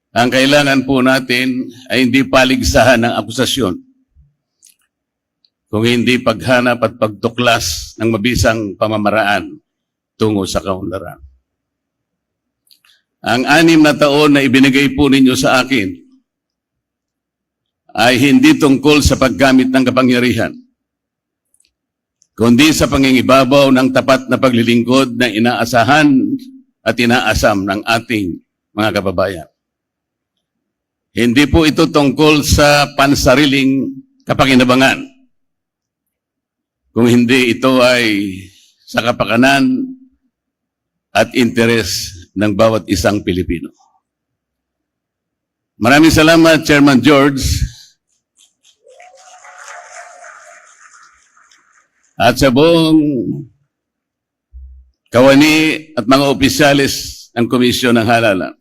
Ang kailangan po natin ay hindi paligsahan ng akusasyon, kung hindi paghanap at pagtuklas ng mabisang pamamaraan tungo sa kaunlaran. Ang 6 na taon na ibinigay po ninyo sa akin ay hindi tungkol sa paggamit ng kapangyarihan, kundi sa pangingibabaw ng tapat na paglilingkod na inaasahan at inaasam ng ating mga kababayan. Hindi po ito tungkol sa pansariling kapakinabangan, kung hindi ito ay sa kapakanan at interes ng bawat isang Pilipino. Maraming salamat, Chairman George, at sa buong kawani at mga opisyalis ng Komisyon ng Halalan.